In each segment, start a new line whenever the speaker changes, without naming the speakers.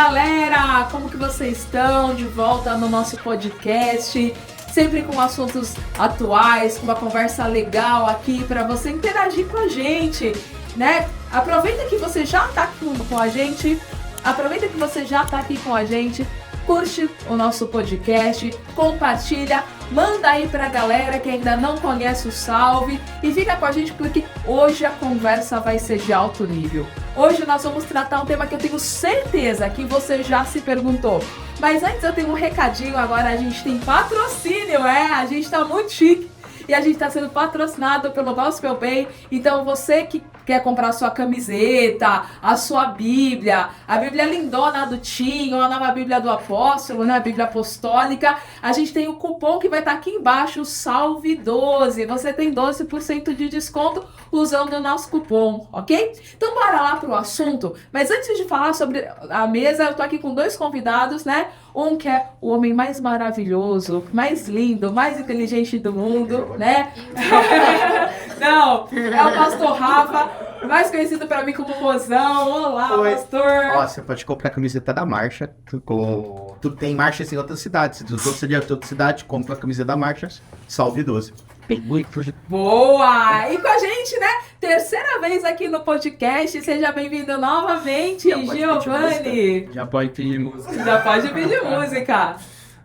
galera, como que vocês estão? De volta no nosso podcast, sempre com assuntos atuais, com uma conversa legal aqui para você interagir com a gente, né? Aproveita que você já está aqui com a gente, curte o nosso podcast, compartilha, manda aí pra galera que ainda não conhece o Salve e fica com a gente porque hoje a conversa vai ser de alto nível. Hoje nós vamos tratar um tema que eu tenho certeza que você já se perguntou. Mas antes eu tenho um recadinho, agora a gente tem patrocínio, a gente tá muito chique. E a gente está sendo patrocinado pelo Gospel Bay. Então você que quer comprar a sua camiseta, a sua Bíblia, a Bíblia lindona do Tinho, a nova Bíblia do Apóstolo, né? A Bíblia Apostólica, a gente tem o cupom que vai estar aqui embaixo, SALVE12. Você tem 12% de desconto usando o nosso cupom, ok? Então bora lá pro assunto. Mas antes de falar sobre a mesa, eu tô aqui com dois convidados, né? Um que é o homem mais maravilhoso, mais lindo, mais inteligente do mundo, né? Não, é o pastor Rafa, mais conhecido pra mim como Mozão. Olá,
Oi.
pastor.
Ó, você pode comprar a camiseta da marcha. Tu tem marchas em outras cidades. Se tu for de outra cidade, compra a camiseta da marcha, salve 12.
Boa! E com a gente, né? Terceira vez aqui no podcast. Seja bem-vindo novamente, Giovanni.
Já pode pedir música.
Já pode pedir música.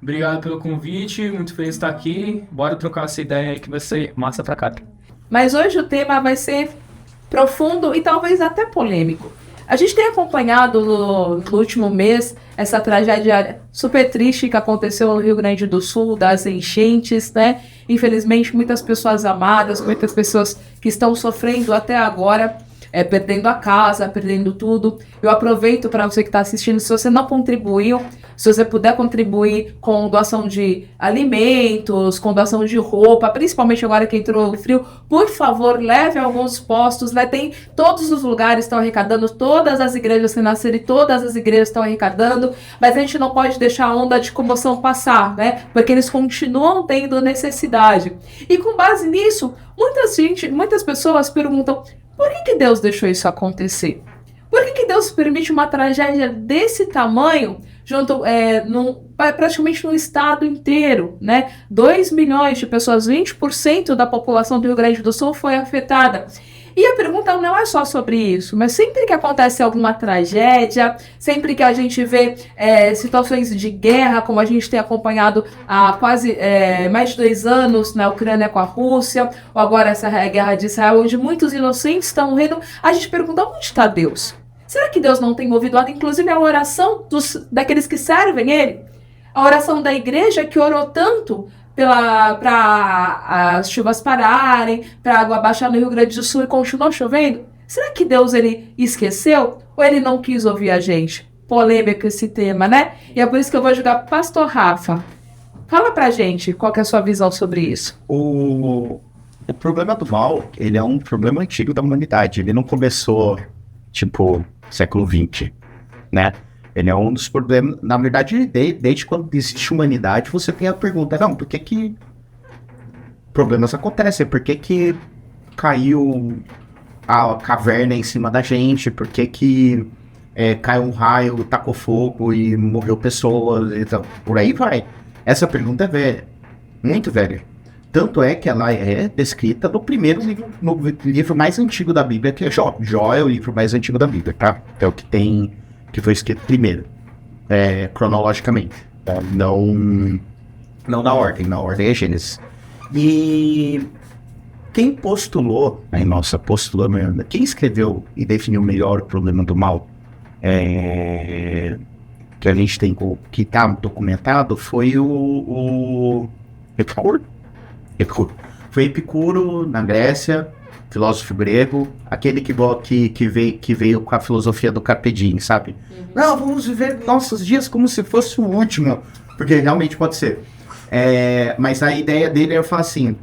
Obrigado pelo convite, muito feliz de estar aqui. Bora trocar essa ideia aí que vai ser massa pra cá.
Mas hoje o tema vai ser profundo e talvez até polêmico. A gente tem acompanhado no último mês essa tragédia super triste que aconteceu no Rio Grande do Sul, das enchentes, né? Infelizmente, muitas pessoas amadas, muitas pessoas que estão sofrendo até agora, perdendo a casa, perdendo tudo. Eu aproveito para você que está assistindo, se você não contribuiu, se você puder contribuir com doação de alimentos, com doação de roupa, principalmente agora que entrou o frio, por favor, leve a alguns postos, né? Tem todos os lugares estão arrecadando, todas as igrejas renasceram e todas as igrejas estão arrecadando, mas a gente não pode deixar a onda de comoção passar, né? Porque eles continuam tendo necessidade. E com base nisso, muitas pessoas perguntam: por que Deus deixou isso acontecer? Por que Deus permite uma tragédia desse tamanho praticamente no estado inteiro, né? 2 milhões de pessoas, 20% da população do Rio Grande do Sul foi afetada. E a pergunta não é só sobre isso, mas sempre que acontece alguma tragédia, sempre que a gente vê situações de guerra, como a gente tem acompanhado há quase mais de 2 anos na Ucrânia com a Rússia, ou agora essa guerra de Israel, onde muitos inocentes estão morrendo, a gente pergunta: onde está Deus? Será que Deus não tem ouvido, inclusive, a oração daqueles que servem Ele? A oração da igreja que orou tanto para as chuvas pararem, para a água baixar no Rio Grande do Sul e continuou chovendo? Será que Deus ele esqueceu ou ele não quis ouvir a gente? Polêmico esse tema, né? E é por isso que eu vou jogar pastor Rafa. Fala pra gente qual que é a sua visão sobre isso.
O problema do mal, ele é um problema antigo da humanidade. Ele não começou, século XX, né? Ele é um dos problemas, na verdade, desde quando existe humanidade, você tem a pergunta: não, por que problemas acontecem? Por que caiu a caverna em cima da gente? Por que caiu um raio, tacou fogo e morreu pessoas? Então, por aí vai. Essa pergunta é velha, muito velha. Tanto é que ela é descrita no primeiro livro, no livro mais antigo da Bíblia, que é Jó. Jó é o livro mais antigo da Bíblia, tá? É o que foi escrito primeiro, cronologicamente. Tá? Não na ordem é Gênesis. E quem postulou, quem escreveu e definiu melhor o problema do mal, que a gente tem, que está documentado, foi o Epicuro. Foi Epicuro, na Grécia, filósofo grego, aquele que veio com a filosofia do Carpe Diem, sabe? Não, vamos viver nossos dias como se fosse o último, porque realmente pode ser. Mas a ideia dele é falar assim: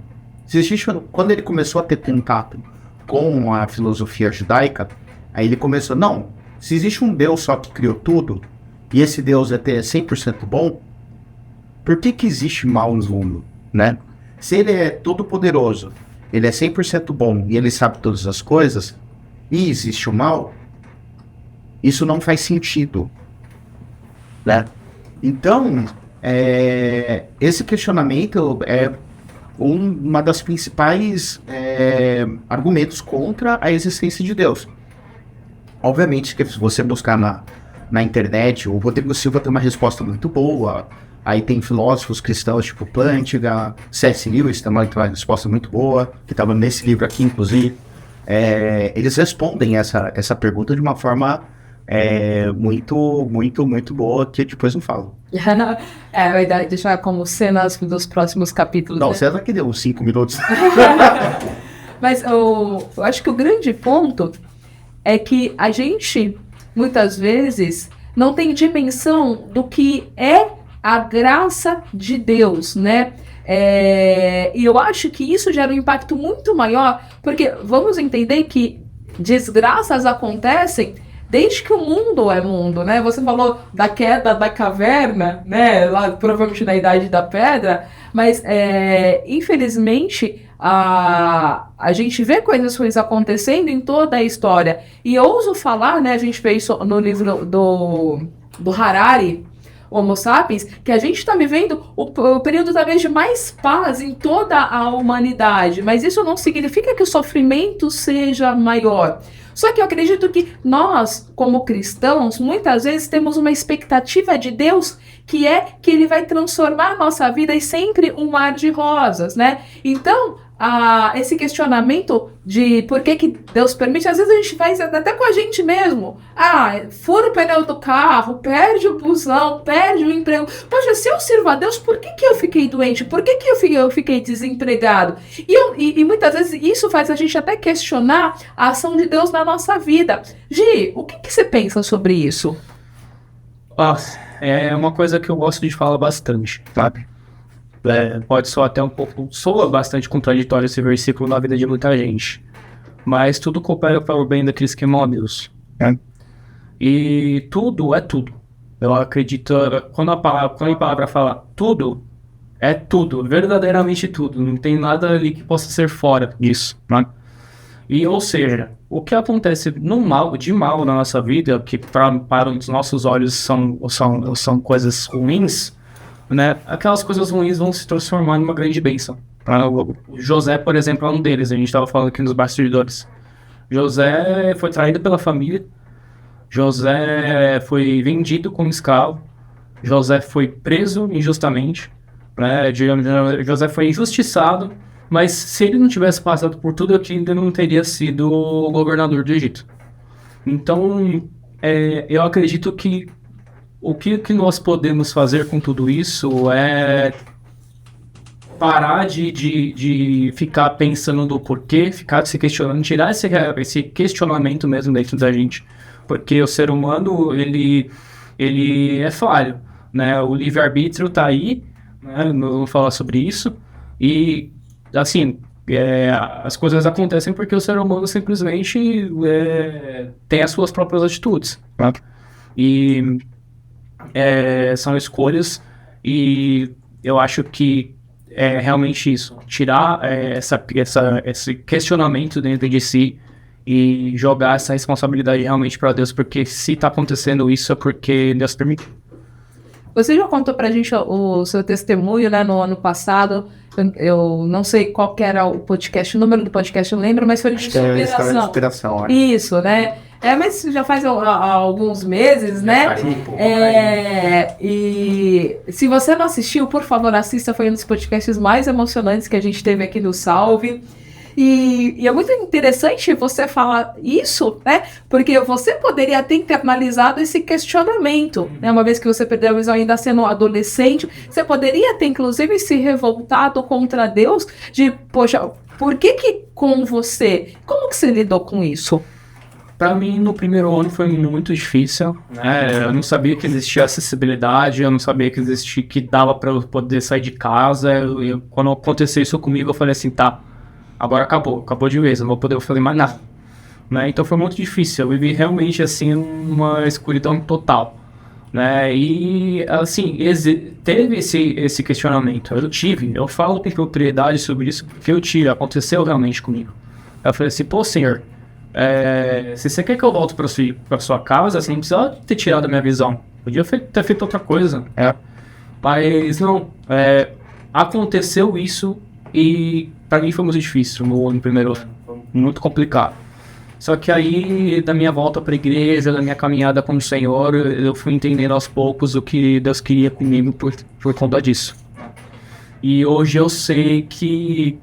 quando ele começou a ter contato com a filosofia judaica, aí ele começou: não, se existe um Deus só que criou tudo, e esse Deus é 100% bom, por que existe mal no mundo, né? Se ele é todo poderoso, ele é 100% bom e ele sabe todas as coisas, e existe o mal, isso não faz sentido. né? Então, esse questionamento é uma das principais argumentos contra a existência de Deus. Obviamente que se você buscar na internet, o Rodrigo Silva tem uma resposta muito boa, aí tem filósofos cristãos tipo Plantinga, C.S. Lewis também tem uma resposta muito boa, que estava nesse livro aqui, inclusive. Eles respondem essa pergunta de uma forma muito boa, que depois não falo.
Vai deixar como cenas dos próximos capítulos.
Não,
né?
César que deu uns 5 minutos.
Mas eu acho que o grande ponto é que a gente, muitas vezes, não tem dimensão do que é a graça de Deus, né? E eu acho que isso gera um impacto muito maior, porque vamos entender que desgraças acontecem desde que o mundo é mundo, né? Você falou da queda da caverna, né? Lá, provavelmente na Idade da Pedra, mas infelizmente a gente vê coisas ruins acontecendo em toda a história. E eu ouso falar, né? A gente fez isso no livro do Harari, Homo Sapiens, que a gente está vivendo o período talvez de mais paz em toda a humanidade, mas isso não significa que o sofrimento seja maior. Só que eu acredito que nós, como cristãos, muitas vezes temos uma expectativa de Deus que é que Ele vai transformar a nossa vida em sempre um mar de rosas, né? Então, esse questionamento de por que Deus permite, às vezes a gente faz até com a gente mesmo. Fura o pneu do carro, perde o busão, perde o emprego. Poxa, se eu sirvo a Deus, por que eu fiquei doente? Por que eu fiquei desempregado? E muitas vezes isso faz a gente até questionar a ação de Deus na nossa vida. Gi, o que você pensa sobre isso?
É uma coisa que eu gosto de falar bastante, sabe? Pode soar até um pouco, soa bastante contraditório esse versículo na vida de muita gente, mas tudo coopera para o bem daqueles que amam a Deus. E tudo é tudo. Eu acredito, quando a palavra fala tudo, é tudo, verdadeiramente tudo, não tem nada ali que possa ser fora disso, né? E, ou seja, o que acontece de mal na nossa vida, que para os nossos olhos são coisas ruins, né? Aquelas coisas ruins vão se transformar numa grande bênção. O José, por exemplo, é um deles. A gente estava falando aqui nos bastidores. José foi traído pela família. José foi vendido como escravo. José foi preso injustamente, né? José foi injustiçado. Mas se ele não tivesse passado por tudo aquilo, ele não teria sido o governador do Egito. Então, eu acredito que o que nós podemos fazer com tudo isso é parar de ficar pensando no porquê, ficar se questionando, tirar esse questionamento mesmo dentro da gente. Porque o ser humano, ele é falho, né? O livre-arbítrio tá aí, né? Não vamos falar sobre isso. E, assim, as coisas acontecem porque o ser humano simplesmente tem as suas próprias atitudes, né? E são escolhas, e eu acho que é realmente isso, tirar esse questionamento dentro de si e jogar essa responsabilidade realmente para Deus, porque se está acontecendo isso é porque Deus permitiu.
Você já contou pra gente o seu testemunho, né, no ano passado. Eu não sei qual que era o podcast, o número do podcast, eu lembro, mas foi de inspiração. Isso, né? Mas já faz alguns meses, né? E se você não assistiu, por favor, assista. Foi um dos podcasts mais emocionantes que a gente teve aqui no Salve. E é muito interessante você falar isso, né? Porque você poderia ter internalizado esse questionamento, né? Uma vez que você perdeu a visão ainda sendo adolescente, você poderia ter, inclusive, se revoltado contra Deus de, poxa, por que com você? Como que você lidou com isso?
Para mim, no primeiro ano foi muito difícil, né? Eu não sabia que existia acessibilidade, eu não sabia que dava para eu poder sair de casa. Quando aconteceu isso comigo, eu falei assim, tá, agora acabou de vez, eu não vou poder fazer mais nada, né? Então foi muito difícil, eu vivi realmente assim uma escuridão total, né? E assim, teve esse questionamento, eu falo com propriedade sobre isso, porque aconteceu realmente comigo. Eu falei assim, pô, Senhor, se você quer que eu volte para sua casa, você não precisa ter tirado a minha visão. Podia ter feito outra coisa.
É.
Mas não, aconteceu isso e pra mim foi muito difícil no primeiro ano. Foi muito complicado. Só que aí, da minha volta pra igreja, da minha caminhada com o Senhor, eu fui entendendo aos poucos o que Deus queria comigo por conta disso. E hoje eu sei que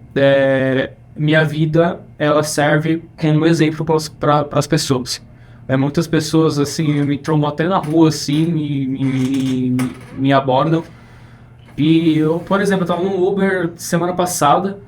minha vida, ela serve como exemplo para as pessoas. Muitas pessoas, assim, me trombam até na rua, assim, me abordam. E eu, por exemplo, eu tava no Uber semana passada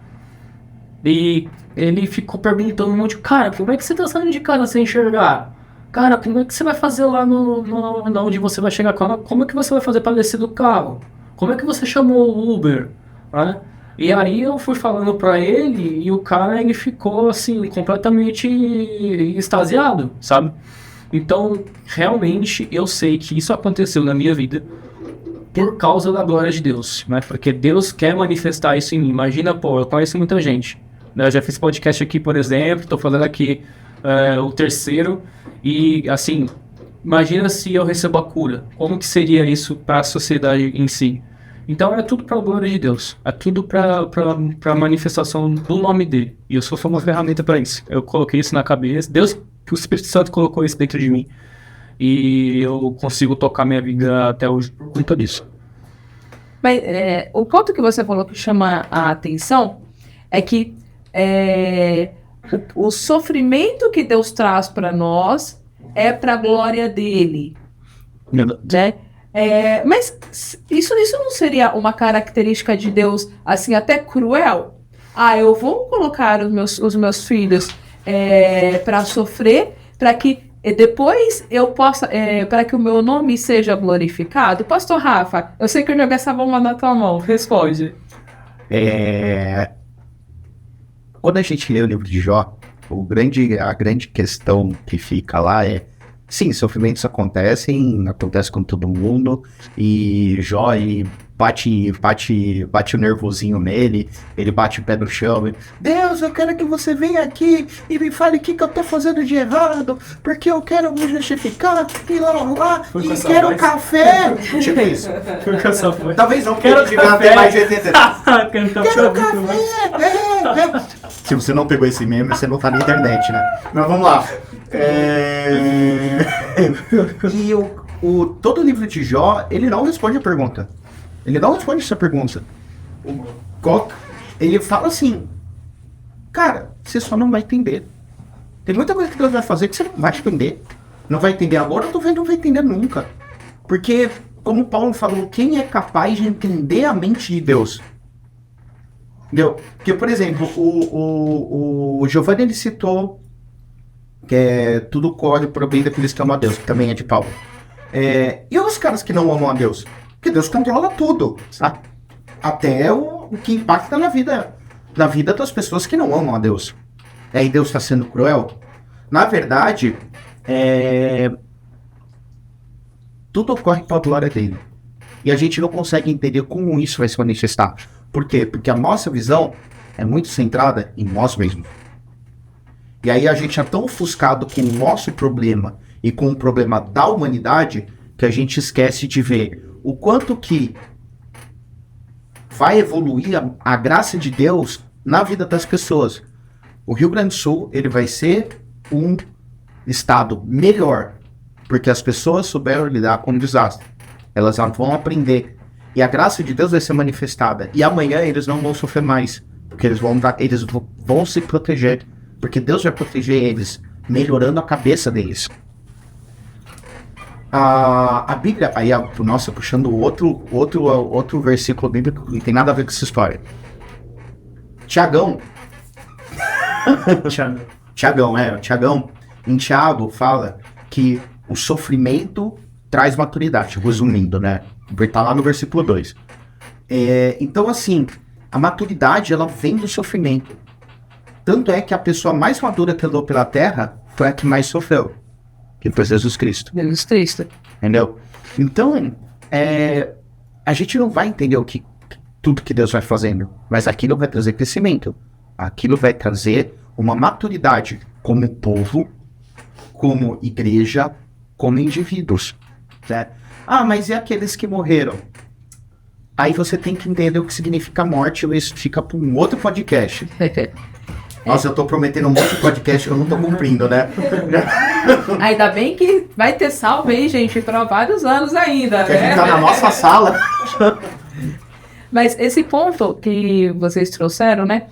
e ele ficou perguntando um monte de... Cara, como é que você tá saindo de casa sem enxergar? Cara, como é que você vai fazer lá onde você vai chegar? Como é que você vai fazer para descer do carro? Como é que você chamou o Uber? Né? E aí eu fui falando pra ele e o cara, ele ficou assim, completamente extasiado, sabe? Então, realmente, eu sei que isso aconteceu na minha vida por causa da glória de Deus, né? Porque Deus quer manifestar isso em mim. Imagina, pô, eu conheço muita gente, né? Eu já fiz podcast aqui, por exemplo, tô fazendo aqui o terceiro e, assim, imagina se eu recebo a cura. Como que seria isso para a sociedade em si? Então é tudo para a glória de Deus, é tudo para a manifestação do nome dele. E eu sou só uma ferramenta para isso. Eu coloquei isso na cabeça, Deus, que o Espírito Santo colocou isso dentro de mim. E eu consigo tocar minha vida até hoje por conta disso.
Mas o ponto que você falou que chama a atenção é que o sofrimento que Deus traz para nós é para a glória dele. Né? Mas isso não seria uma característica de Deus, assim, até cruel? Eu vou colocar os meus filhos para sofrer, para que depois eu possa, para que o meu nome seja glorificado? Pastor Rafa, eu sei que eu joguei essa bomba na tua mão, responde.
Quando a gente lê o livro de Jó, a grande questão que fica lá sim, sofrimentos acontecem com todo mundo, e Jó bate o nervosinho nele, ele bate o pé no chão, Deus, eu quero que você venha aqui e me fale o que eu tô fazendo de errado, porque eu quero me justificar, e lá, e quero café. Tipo isso. Talvez não, quero café, mais de 80. Quero café. Se você não pegou esse meme, você não tá na internet, né? Mas vamos lá. E todo o livro de Jó, ele não responde a pergunta. Ele não responde essa pergunta. Ele fala assim, cara, você só não vai entender. Tem muita coisa que Deus vai fazer que você não vai entender. Não vai entender agora, ou não vai entender nunca. Porque, como Paulo falou, quem é capaz de entender a mente de Deus? Entendeu? Porque, por exemplo, o Giovanni, ele citou que tudo corre para o bem daqueles que amam a Deus, que também é de Paulo. E os caras que não amam a Deus? Porque Deus controla tudo, sabe? Até o que impacta na vida das pessoas que não amam a Deus. E Deus está sendo cruel? Na verdade, tudo ocorre para a glória dele. E a gente não consegue entender como isso vai se manifestar. Por quê? Porque a nossa visão é muito centrada em nós mesmos. E aí a gente é tão ofuscado com o nosso problema e com o problema da humanidade que a gente esquece de ver o quanto que vai evoluir a graça de Deus na vida das pessoas. O Rio Grande do Sul, ele vai ser um estado melhor, porque as pessoas souberam lidar com o desastre. Elas vão aprender. E a graça de Deus vai ser manifestada. E amanhã eles não vão sofrer mais, porque eles vão se proteger. Porque Deus vai proteger eles, melhorando a cabeça deles. A Bíblia, aí, nossa, puxando outro versículo bíblico que não tem nada a ver com essa história. Tiagão, em Tiago fala que o sofrimento traz maturidade, resumindo, né? Tá lá no versículo 2. Então, assim, a maturidade, ela vem do sofrimento. Tanto é que a pessoa mais madura que andou pela terra foi a que mais sofreu, que foi Jesus Cristo.
Jesus Cristo.
Entendeu? Então, a gente não vai entender tudo que Deus vai fazendo, mas aquilo vai trazer crescimento. Aquilo vai trazer uma maturidade como povo, como igreja, como indivíduos. Né? Ah, mas e aqueles que morreram? Aí você tem que entender o que significa morte, ou isso fica para um outro podcast. Nossa, eu tô prometendo um monte de podcast que eu não tô cumprindo, né?
Ainda bem que vai ter salve aí, gente, para vários anos ainda,
Quer
né?
ficar na nossa sala?
Mas esse ponto que vocês trouxeram, né?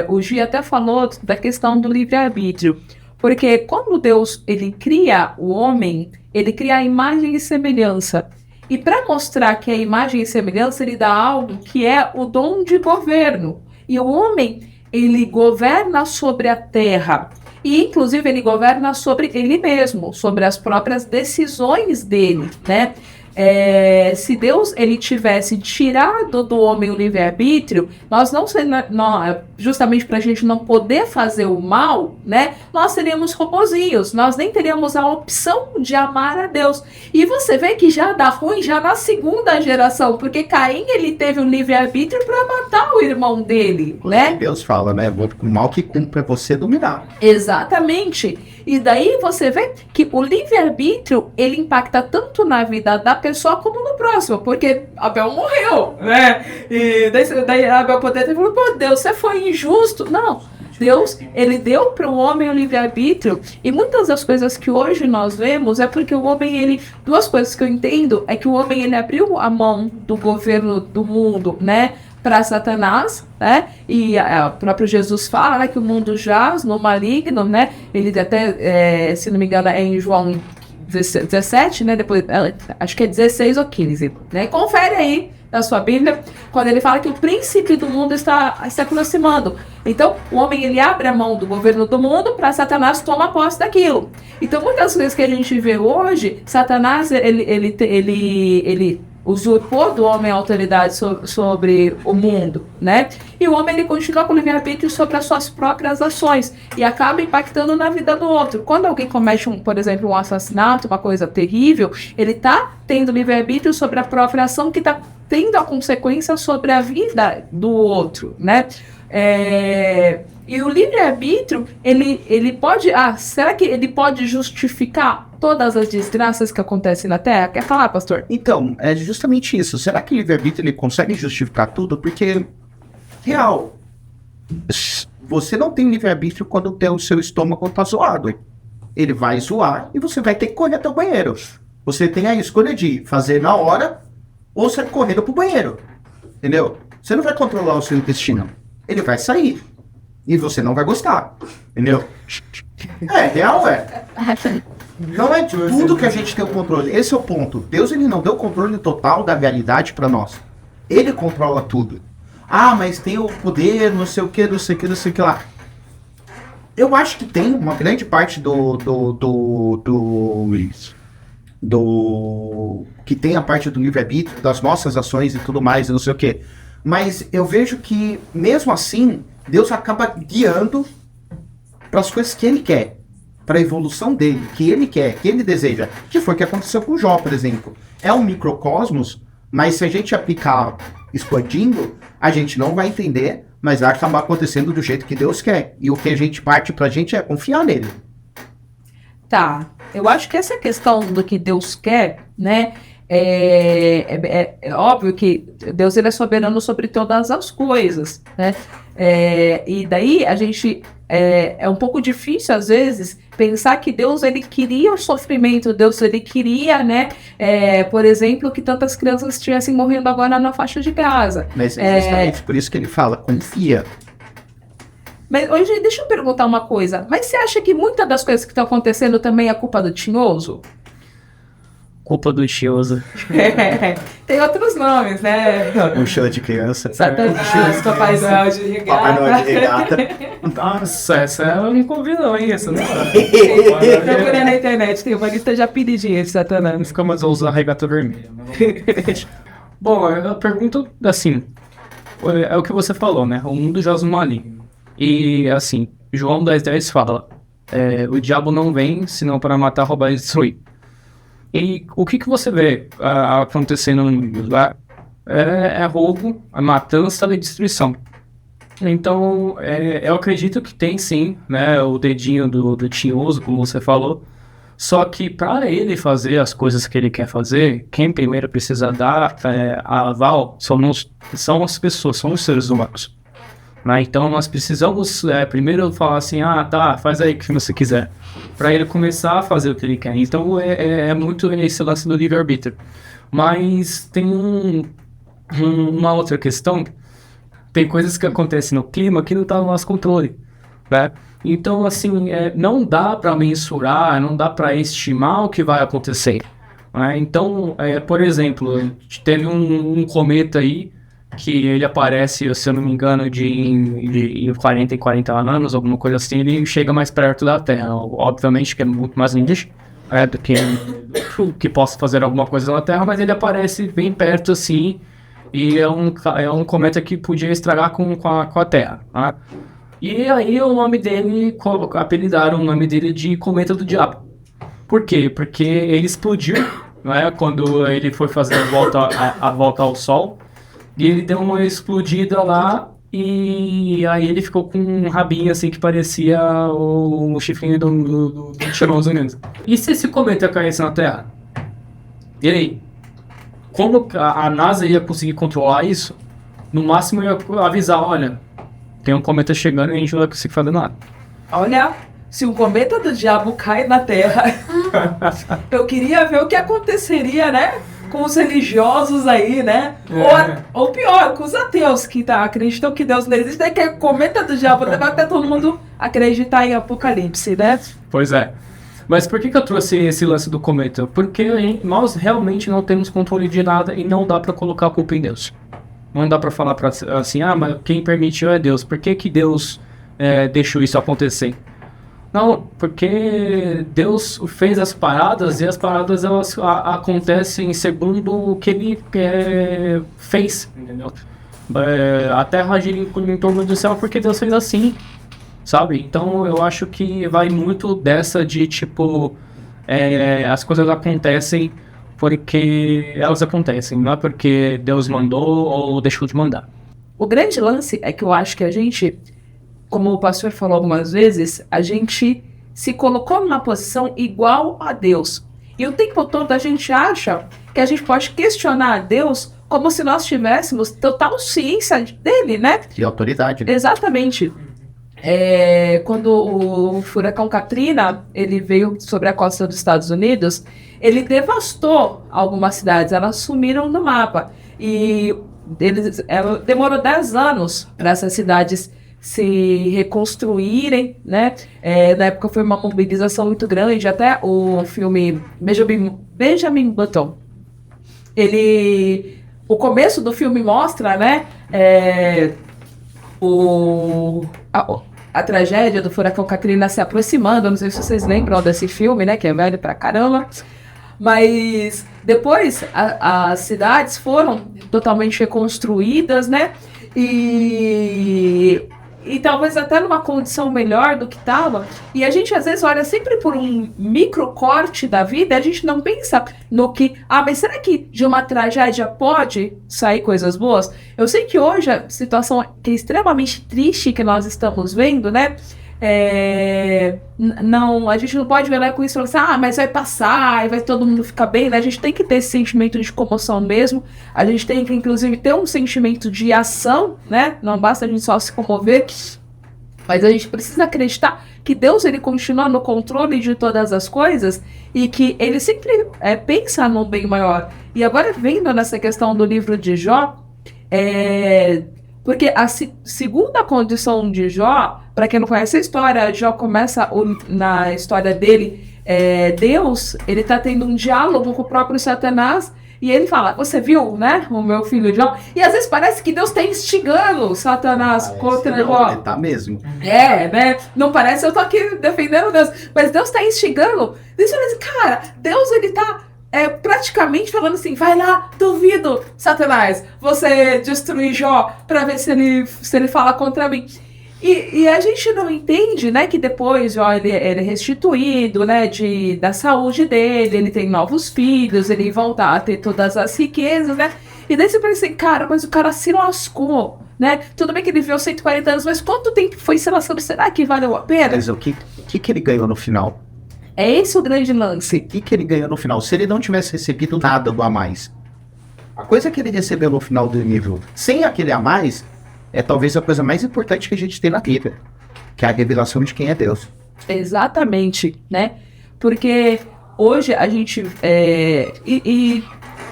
O Gi até falou da questão do livre-arbítrio. Porque quando Deus ele cria o homem, ele cria a imagem e semelhança. E para mostrar que é imagem e semelhança, ele dá algo que é o dom de governo. E o homem, ele governa sobre a terra. E, inclusive, ele governa sobre ele mesmo, sobre as próprias decisões dele, né? Se Deus ele tivesse tirado do homem o livre-arbítrio, justamente para a gente não poder fazer o mal, né? Nós seríamos robozinhos, nós nem teríamos a opção de amar a Deus. E você vê que já dá ruim já na segunda geração, porque Caim ele teve o livre-arbítrio para matar o irmão dele, né?
Deus fala, né? O mal que cumpre é você dominar.
Exatamente. E daí você vê que o livre-arbítrio ele impacta tanto na vida da pessoa como no próximo, porque Abel morreu, né? E daí Abel poderia ter falado, pô, Deus, você foi injusto. Não, Deus, ele deu para o homem o livre-arbítrio, e muitas das coisas que hoje nós vemos é porque o homem, duas coisas que eu entendo, é que o homem, ele abriu a mão do governo do mundo, né? Para Satanás, né? E o próprio Jesus fala, né, que o mundo jaz no maligno, né? Ele até, se não me engano, é em João 17, né? Depois, acho que é 16 ou 15, né? Confere aí na sua Bíblia, quando ele fala que o príncipe do mundo está se aproximando. Então, o homem ele abre a mão do governo do mundo para Satanás tomar posse daquilo. Então, muitas vezes que a gente vê hoje, Satanás ele usurpou do homem a autoridade sobre o mundo, né? E o homem ele continua com o livre-arbítrio sobre as suas próprias ações e acaba impactando na vida do outro. Quando alguém comete, por exemplo, um assassinato, uma coisa terrível, ele está tendo livre-arbítrio sobre a própria ação que está tendo a consequência sobre a vida do outro, né? E o livre-arbítrio, ele pode... será que ele pode justificar todas as desgraças que acontecem na Terra? Quer falar, pastor?
Então, é justamente isso. Será que o livre-arbítrio ele consegue justificar tudo? Porque, real, você não tem livre-arbítrio quando o seu estômago tá zoado. Ele vai zoar e você vai ter que correr até o banheiro. Você tem a escolha de fazer na hora ou sair correndo pro banheiro. Entendeu? Você não vai controlar o seu intestino. Ele vai sair. E você não vai gostar. Entendeu? Real. Não é tudo que a gente tem o controle. Esse é o ponto. Deus ele não deu o controle total da realidade para nós. Ele controla tudo. Mas tem o poder, não sei o que, não sei o que lá. Eu acho que tem uma grande parte que tem a parte do livre-arbítrio, das nossas ações e tudo mais, e não sei o que. Mas eu vejo que, mesmo assim, Deus acaba guiando para as coisas que Ele quer, para a evolução dele, que Ele quer, que Ele deseja. Que foi o que aconteceu com Jó, por exemplo. É um microcosmos, mas se a gente aplicar expandindo, a gente não vai entender, mas vai acabar acontecendo do jeito que Deus quer. E o que a gente parte para a gente é confiar nele.
Tá, eu acho que essa questão do que Deus quer, né? É óbvio que Deus ele é soberano sobre todas as coisas, né? E daí a gente é um pouco difícil às vezes pensar que Deus ele queria o sofrimento, Deus ele queria, né? Por exemplo, que tantas crianças estivessem morrendo agora na faixa de Gaza.
Mas é justamente por isso que ele fala, confia.
Mas hoje deixa eu perguntar uma coisa. Mas você acha que muitas das coisas que estão acontecendo também é culpa do tinhoso?
Culpa do Chiosa.
Tem outros nomes, né?
Um show de criança.
Satanás, Papai Noel de regata.
Papai Noel de regata.
Nossa, essa eu não convido, hein? Essa não.
Procura na internet, tem uma lista de apelidinhos de Satanás.
Não fica mais usando a regata vermelha. Bom, a pergunta, assim, é o que você falou, né? O mundo jaz no maligno. E, assim, João 10:10 fala, o diabo não vem senão para matar, roubar e destruir. E o que você vê acontecendo no mundo? É roubo, a matança e destruição. Então, eu acredito que tem sim, né, o dedinho do tinhoso, como você falou. Só que para ele fazer as coisas que ele quer fazer, quem primeiro precisa dar a aval são as pessoas, são os seres humanos. Né? Então nós precisamos primeiro falar assim, tá, faz aí o que você quiser, para ele começar a fazer o que ele quer. Então é muito esse lance do livre-arbítrio. Mas tem uma outra questão, tem coisas que acontecem no clima que não está no nosso controle, né? Então, assim, não dá para mensurar, não dá para estimar o que vai acontecer, né? Então, por exemplo, teve um cometa aí, que ele aparece, se eu não me engano, de 40 anos, alguma coisa assim, ele chega mais perto da Terra. Obviamente que é muito mais longe do que possa fazer alguma coisa na Terra, mas ele aparece bem perto assim, e é um cometa que podia estragar com a Terra, né? E aí o nome dele, apelidaram o nome dele de Cometa do Diabo. Por quê? Porque ele explodiu, né, quando ele foi fazer a volta ao Sol, e ele deu uma explodida lá, e aí ele ficou com um rabinho assim que parecia o chifrinho do Cheiroso Unidos. E se esse cometa caísse na Terra? E aí? Como a NASA ia conseguir controlar isso? No máximo ia avisar, olha, tem um cometa chegando e a gente não vai conseguir fazer nada.
Olha, se um cometa do diabo cai na Terra, eu queria ver o que aconteceria, né? Com os religiosos aí, né? Ou pior, com os ateus que acreditam que Deus não existe, é que o cometa do diabo vai até todo mundo acreditar em Apocalipse, né?
Pois é. Mas por que eu trouxe esse lance do cometa? Porque nós realmente não temos controle de nada e não dá pra colocar a culpa em Deus. Não dá pra falar assim, mas quem permitiu é Deus. Por que Deus deixou isso acontecer? Não, porque Deus fez as paradas e as paradas elas acontecem segundo o que Ele fez, entendeu? A Terra gira em torno do céu porque Deus fez assim, sabe? Então eu acho que vai muito dessa de tipo, as coisas acontecem porque elas acontecem, não é porque Deus mandou ou deixou de mandar.
O grande lance é que eu acho que a gente, como o pastor falou algumas vezes, a gente se colocou numa posição igual a Deus. E o tempo todo a gente acha que a gente pode questionar a Deus como se nós tivéssemos total ciência dele, né?
E autoridade. Né?
Exatamente. Quando o furacão Katrina ele veio sobre a costa dos Estados Unidos, ele devastou algumas cidades, elas sumiram do mapa. E demorou 10 anos para essas cidades se reconstruírem, né? Na época foi uma mobilização muito grande, até o filme Benjamin Button, o começo do filme mostra, né? A tragédia do furacão Katrina se aproximando. Não sei se vocês lembram desse filme, né? Que é velho pra caramba. Mas depois as cidades foram totalmente reconstruídas, né? E talvez até numa condição melhor do que estava. E a gente às vezes olha sempre por um microcorte da vida, a gente não pensa no que... mas será que de uma tragédia pode sair coisas boas? Eu sei que hoje a situação que é extremamente triste que nós estamos vendo, né? A gente não pode olhar com isso e falar assim, mas vai passar, vai todo mundo ficar bem, né? A gente tem que ter esse sentimento de comoção mesmo, a gente tem que inclusive ter um sentimento de ação, né? Não basta a gente só se comover, mas a gente precisa acreditar que Deus ele continua no controle de todas as coisas e que ele sempre pensa no bem maior. E agora vendo nessa questão do livro de Jó, porque a segunda condição de Jó, para quem não conhece a história, Jó começa na história dele, Deus, ele está tendo um diálogo com o próprio Satanás, e ele fala, você viu, né, o meu filho Jó? E às vezes parece que Deus está instigando Satanás contra Jó.
Ele tá mesmo.
Né? Não parece, eu tô aqui defendendo Deus, mas Deus está instigando. Deus fala assim, cara, Deus ele tá praticamente falando assim, vai lá, duvido, Satanás, você destruir Jó pra ver se ele fala contra mim. E a gente não entende, né, que depois Jó ele é restituído, né, da saúde dele, ele tem novos filhos, ele volta a ter todas as riquezas, né, e daí você pensa assim, cara, mas o cara se lascou, né, tudo bem que ele viveu 140 anos, mas quanto tempo foi se lascando, será que valeu a pena?
Mas o que ele ganhou no final?
É esse o grande lance.
O que ele ganhou no final? Se ele não tivesse recebido nada do a mais, a coisa que ele recebeu no final do livro, sem aquele a mais, é talvez a coisa mais importante que a gente tem na vida, que é a revelação de quem é Deus.
Exatamente, né? Porque hoje a gente...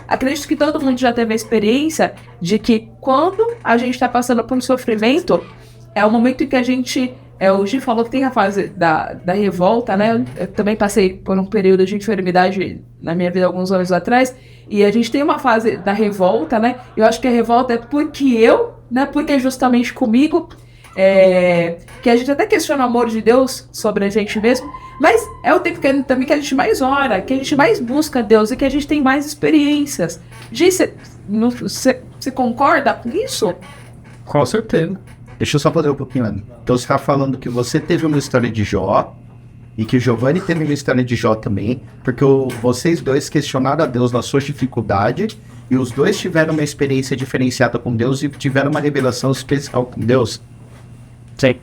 acredito que todo mundo já teve a experiência de que quando a gente está passando por um sofrimento, é o momento em que a gente... o Gi falou que tem a fase da revolta, né? Eu também passei por um período de enfermidade na minha vida alguns anos atrás, e a gente tem uma fase da revolta, né? Eu acho que a revolta é porque é justamente comigo, que a gente até questiona o amor de Deus sobre a gente mesmo, mas é o tempo também que a gente mais ora, que a gente mais busca Deus e que a gente tem mais experiências. Gi, você concorda com isso?
Com certeza.
Deixa eu só fazer um pouquinho, Ana. Então você está falando que você teve uma história de Jó e que o Giovanni teve uma história de Jó também, porque vocês dois questionaram a Deus na sua dificuldade e os dois tiveram uma experiência diferenciada com Deus e tiveram uma revelação especial com Deus.
Sim.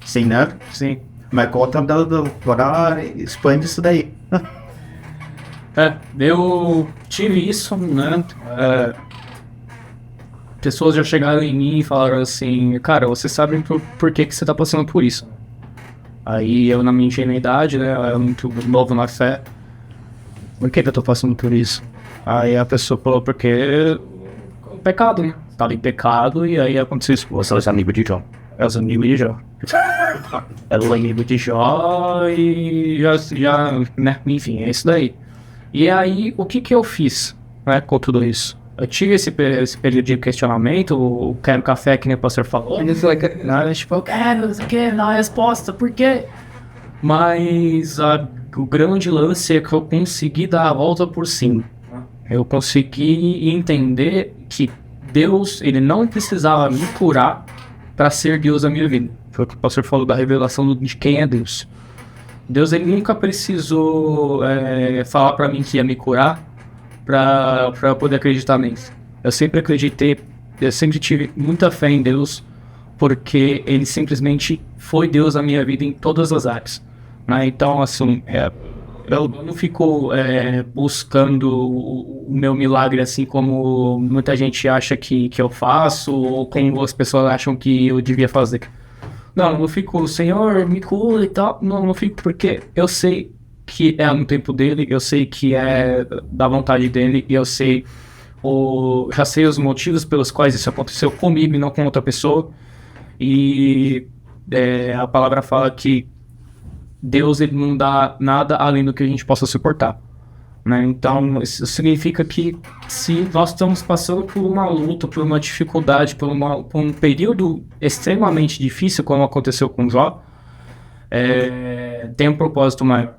Sim, né?
Sim.
Mas conta agora, expande isso daí.
Eu tive isso, né? Pessoas já chegaram em mim e falaram assim, cara, você sabe por que você tá passando por isso? Aí eu, na minha ingenuidade, né, eu muito novo na fé, por que eu tô passando por isso? Aí a pessoa falou, porque o pecado, né? Tava em pecado e aí aconteceu isso. Você é amigo de Jó. É os amigos de Jó. É o amigo de Jó e já, né, enfim, é isso daí. E aí, o que eu fiz, né, com tudo isso? Eu tive esse período de questionamento, o quero café, que nem o pastor falou. Tipo, eu quero, não quero dar a resposta, por quê? Mas o grande lance é que eu consegui dar a volta por cima. Eu consegui entender que Deus, ele não precisava me curar para ser Deus da minha vida. Foi o que o pastor falou da revelação de quem é Deus. Deus, ele nunca precisou falar para mim que ia me curar para poder acreditar nisso. Eu sempre acreditei, eu sempre tive muita fé em Deus, porque ele simplesmente foi Deus na minha vida em todas as áreas, né? Então, assim, eu não fico buscando o meu milagre assim como muita gente acha que eu faço, ou como as pessoas acham que eu devia fazer. Não fico, Senhor, me cura e tal. Não fico, porque eu sei que é no tempo dele, eu sei que é da vontade dele, e eu sei, já sei os motivos pelos quais isso aconteceu comigo e não com outra pessoa. E a palavra fala que Deus, ele não dá nada além do que a gente possa suportar, né? Então isso significa que se nós estamos passando por uma luta, por uma dificuldade, por um período extremamente difícil, como aconteceu com Jó, tem um propósito maior.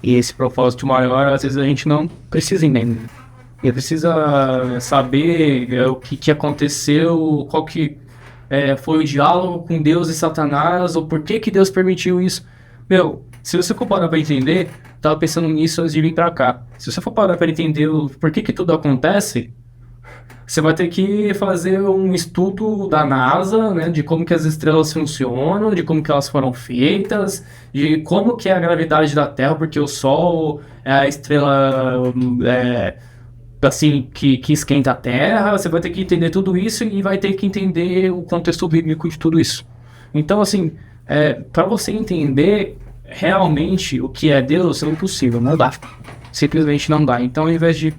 E esse propósito maior, às vezes a gente não precisa entender. E precisa saber o que aconteceu, qual que foi o diálogo com Deus e Satanás, ou por que Deus permitiu isso. Se você for parar para entender, tava pensando nisso antes de vir para cá. Se você for parar para entender por que tudo acontece, você vai ter que fazer um estudo da NASA, né, de como que as estrelas funcionam, de como que elas foram feitas, de como que é a gravidade da Terra, porque o Sol é a estrela assim, que esquenta a Terra. Você vai ter que entender tudo isso e vai ter que entender o contexto bíblico de tudo isso. Então, assim, para você entender realmente o que é Deus, é impossível, não dá. Simplesmente não dá. Então, ao invés de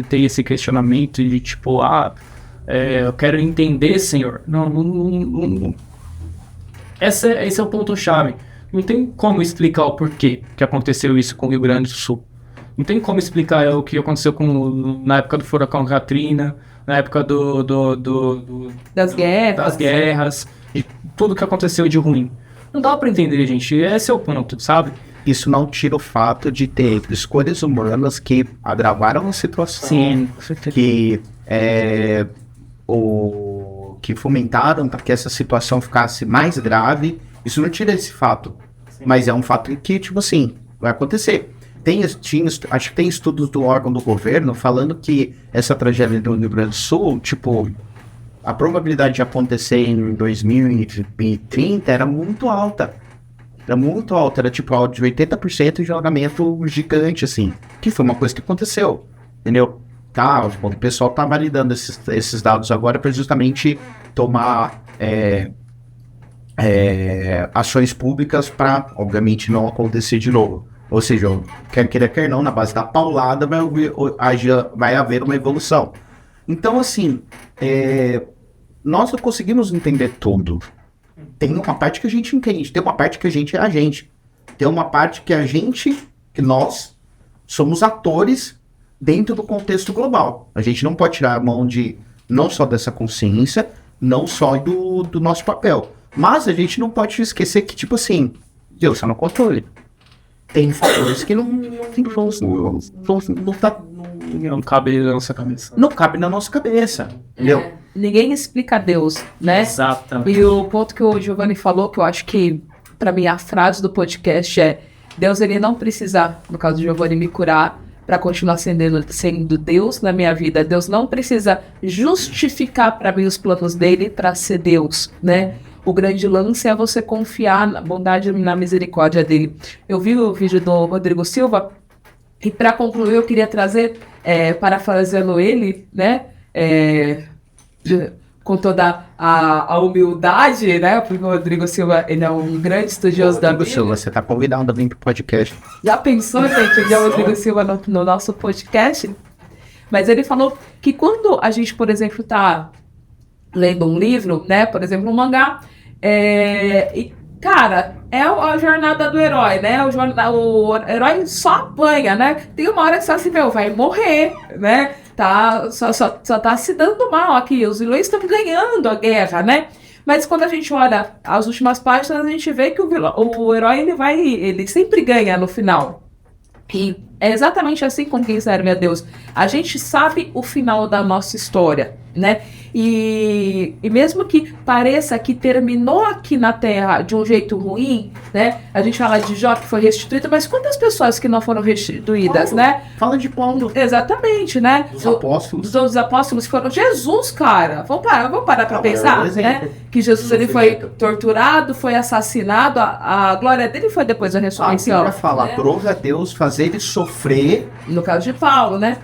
ter esse questionamento de tipo, eu quero entender, Senhor. Não. Esse é o ponto-chave. Não tem como explicar o porquê que aconteceu isso com o Rio Grande do Sul. Não tem como explicar o que aconteceu na época do furacão Katrina, na época
das
guerras, e tudo que aconteceu de ruim. Não dá pra entender, gente. Esse é o ponto, sabe?
Isso não tira o fato de ter escolhas humanas que agravaram a situação.
Sim,
que fomentaram para que essa situação ficasse mais grave. Isso não tira esse fato. Sim. Mas é um fato que, tipo assim, vai acontecer. Acho que tem estudos do órgão do governo falando que essa tragédia do Rio Grande do Sul, tipo, a probabilidade de acontecer em 2030 era muito alta. Era muito alto, era tipo alto de 80% de alongamento gigante, assim. Que foi uma coisa que aconteceu, entendeu? Tá, o pessoal tá validando esses dados agora para justamente tomar ações públicas para, obviamente, não acontecer de novo. Ou seja, quer queira, quer não, na base da paulada vai haver uma evolução. Então, assim, nós não conseguimos entender tudo. Tem uma parte que a gente entende, tem uma parte que a gente é a gente. Tem uma parte que nós somos atores dentro do contexto global. A gente não pode tirar a mão não só dessa consciência, não só do nosso papel. Mas a gente não pode esquecer que, tipo assim, Deus está no controle. Tem fatores que não
cabe na nossa cabeça.
Não cabe na nossa cabeça, entendeu?
Ninguém explica Deus, né?
Exatamente.
E o ponto que o Giovanni falou, que eu acho que, pra mim, a frase do podcast é: Deus, ele não precisa, no caso do Giovanni, me curar para continuar sendo Deus na minha vida. Deus não precisa justificar para mim os planos dele para ser Deus, né? O grande lance é você confiar na bondade e na misericórdia dele. Eu vi o vídeo do Rodrigo Silva e, para concluir, eu queria trazer, parafraseando ele, né? Com toda a humildade, né? Porque o Rodrigo Silva, ele é um grande estudioso da Bíblia.
Silva, você tá convidado a vir pro podcast.
Já pensou, gente, de o Rodrigo Silva no nosso podcast? Mas ele falou que quando a gente, por exemplo, tá lendo um livro, né? Por exemplo, um mangá, cara, é a jornada do herói, né? O herói só apanha, né? Tem uma hora que você assim, vai morrer, né? Só tá se dando mal aqui. Os vilões estão ganhando a guerra, né? Mas quando a gente olha as últimas páginas, a gente vê que o herói ele sempre ganha no final. E é exatamente assim com quem serve a Deus. A gente sabe o final da nossa história, né? E mesmo que pareça que terminou aqui na Terra de um jeito ruim, né? A gente fala de Jó que foi restituído, mas quantas pessoas que não foram restituídas,
Paulo,
né?
Fala de Paulo.
Exatamente, né?
Os apóstolos.
Os apóstolos foram Jesus, cara. Vamos parar pra pensar, né? Que Jesus ele foi torturado, foi assassinado, a glória dele foi depois da ressurreição.
Pra falar, prova a Deus, fazer ele sofrer.
No caso de Paulo, né?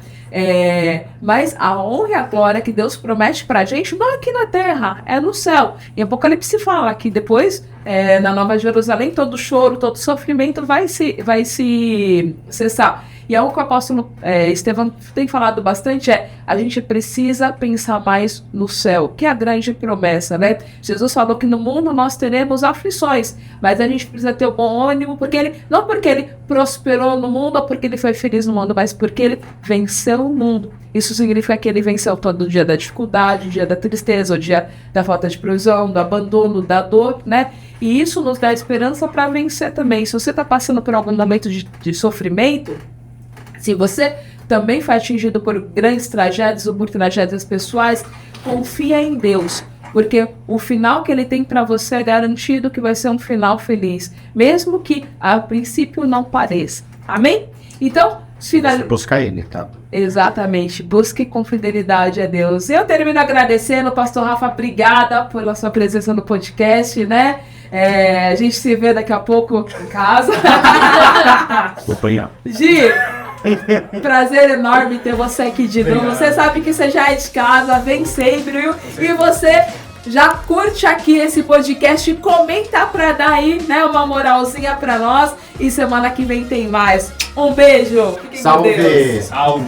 Mas a honra e a glória que Deus promete pra gente não é aqui na terra, é no céu. Em Apocalipse fala que depois, na Nova Jerusalém, todo choro, todo sofrimento vai se cessar. E algo que o apóstolo Estevão tem falado bastante a gente precisa pensar mais no céu, que é a grande promessa, né? Jesus falou que no mundo nós teremos aflições, mas a gente precisa ter o bom ânimo, não porque ele prosperou no mundo ou porque ele foi feliz no mundo, mas porque ele venceu o mundo. Isso significa que ele venceu todo o dia da dificuldade, o dia da tristeza, o dia da falta de provisão, do abandono, da dor, né? E isso nos dá esperança para vencer também. Se você está passando por algum momento de sofrimento, se você também foi atingido por grandes tragédias ou por tragédias pessoais, confia em Deus, porque o final que ele tem para você é garantido que vai ser um final feliz, mesmo que a princípio não pareça. Amém? Então,
buscar ele, tá?
Exatamente, busque com fidelidade a Deus. Eu termino agradecendo, pastor Rafa, obrigada pela sua presença no podcast, né? A gente se vê daqui a pouco em casa.
Vou apanhar.
Gi, prazer enorme ter você aqui de novo. Você sabe que você já é de casa, vem sempre, viu? E você já curte aqui esse podcast, comenta pra dar aí, né, uma moralzinha pra nós. E semana que vem tem mais. Um beijo. Fiquem com Deus.
Salve!